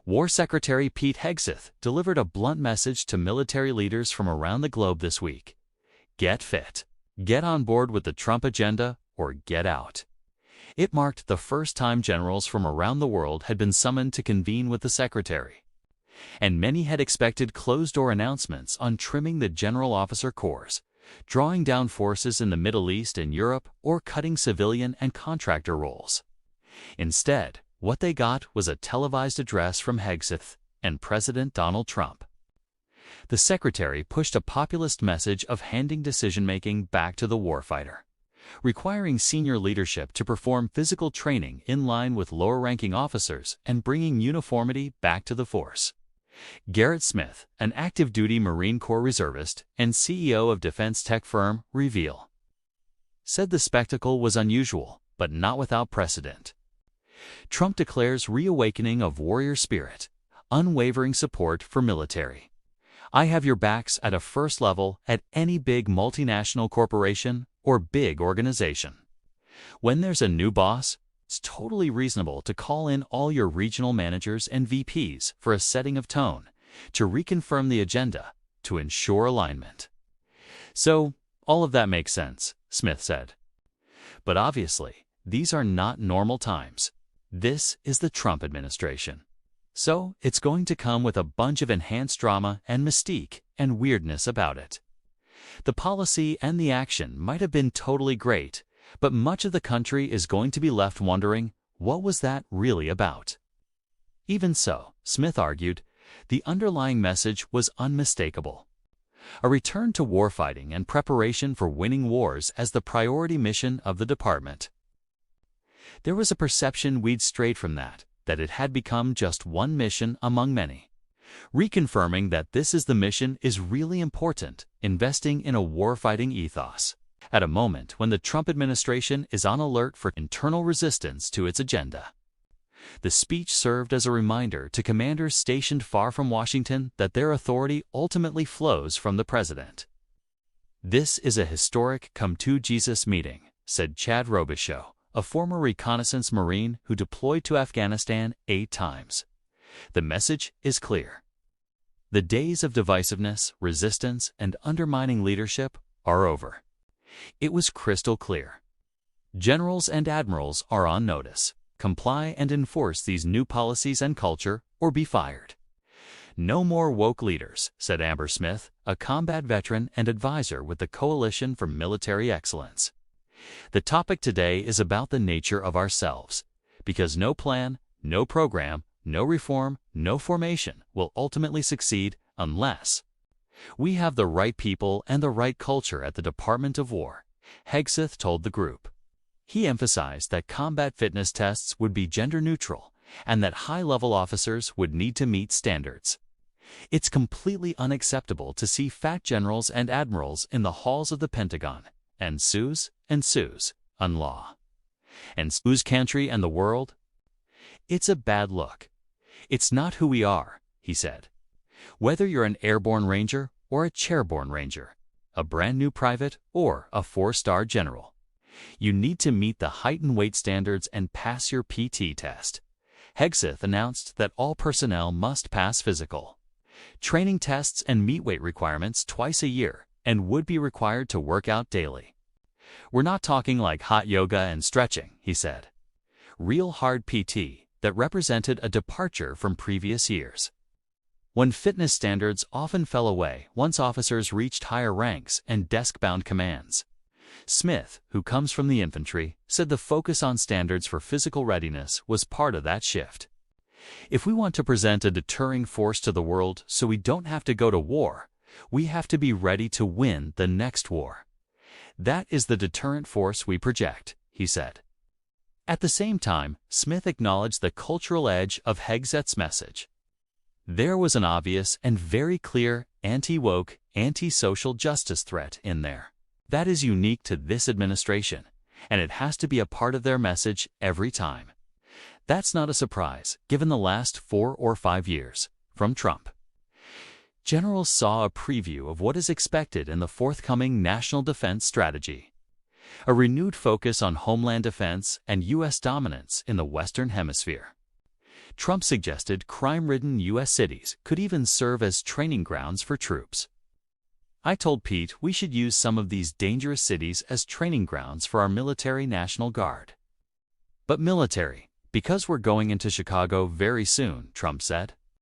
War Secretary Pete Hegseth delivered a blunt message to military leaders from around the globe this week. Get fit. Get on board with the Trump agenda or get out. It marked the first time generals from around the world had been summoned to convene with the Secretary. And many had expected closed-door announcements on trimming the general officer corps, drawing down forces in the Middle East and Europe, or cutting civilian and contractor roles. Instead, what they got was a televised address from Hegseth and President Donald Trump. The Secretary pushed a populist message of handing decision-making back to the warfighter, requiring senior leadership to perform physical training in line with lower-ranking officers and bringing uniformity back to the force. Garrett Smith, an active-duty Marine Corps reservist and CEO of defense tech firm Reveal, said the spectacle was unusual, but not without precedent. Trump declares reawakening of warrior spirit, unwavering support for military. I have your backs at a first level at any big multinational corporation or big organization. When there's a new boss, it's totally reasonable to call in all your regional managers and VPs for a setting of tone, to reconfirm the agenda, to ensure alignment. So, all of that makes sense, Smith said. But obviously, these are not normal times. This is the Trump administration. So, it's going to come with a bunch of enhanced drama and mystique and weirdness about it. The policy and the action might have been totally great, but much of the country is going to be left wondering, what was that really about? Even so, Smith argued, the underlying message was unmistakable. A return to warfighting and preparation for winning wars as the priority mission of the department. There was a perception we'd strayed from that it had become just one mission among many. Reconfirming that this is the mission is really important, investing in a warfighting ethos. At a moment when the Trump administration is on alert for internal resistance to its agenda. The speech served as a reminder to commanders stationed far from Washington that their authority ultimately flows from the president. This is a historic come-to-Jesus meeting, said Chad Robichaux, a former reconnaissance Marine who deployed to Afghanistan 8 times. The message is clear. The days of divisiveness, resistance, and undermining leadership are over. It was crystal clear. Generals and admirals are on notice. Comply and enforce these new policies and culture, or be fired. No more woke leaders, said Amber Smith, a combat veteran and advisor with the Coalition for Military Excellence. The topic today is about the nature of ourselves, because no plan, no program, no reform, no formation will ultimately succeed unless we have the right people and the right culture at the Department of War, Hegseth told the group. He emphasized that combat fitness tests would be gender-neutral and that high-level officers would need to meet standards. It's completely unacceptable to see fat generals and admirals in the halls of the Pentagon, and Sue's, unlaw. And Sue's country and the world? It's a bad look. It's not who we are, he said. Whether you're an airborne ranger or a chairborne ranger, a brand new private or a 4-star general, you need to meet the height and weight standards and pass your PT test. Hegseth announced that all personnel must pass physical training tests and meet weight requirements twice a year and would be required to work out daily. We're not talking like hot yoga and stretching, he said. Real hard PT that represented a departure from previous years. When fitness standards often fell away once officers reached higher ranks and desk-bound commands. Smith, who comes from the infantry, said the focus on standards for physical readiness was part of that shift. If we want to present a deterring force to the world so we don't have to go to war, we have to be ready to win the next war. That is the deterrent force we project, he said. At the same time, Smith acknowledged the cultural edge of Hegseth's message. There was an obvious and very clear anti-woke, anti-social justice threat in there. That is unique to this administration, and it has to be a part of their message every time. That's not a surprise, given the last 4 or 5 years from Trump. Generals saw a preview of what is expected in the forthcoming national defense strategy. A renewed focus on homeland defense and U.S. dominance in the Western Hemisphere. Trump suggested crime-ridden U.S. cities could even serve as training grounds for troops. I told Pete we should use some of these dangerous cities as training grounds for our military National Guard. But military, because we're going into Chicago very soon, Trump said.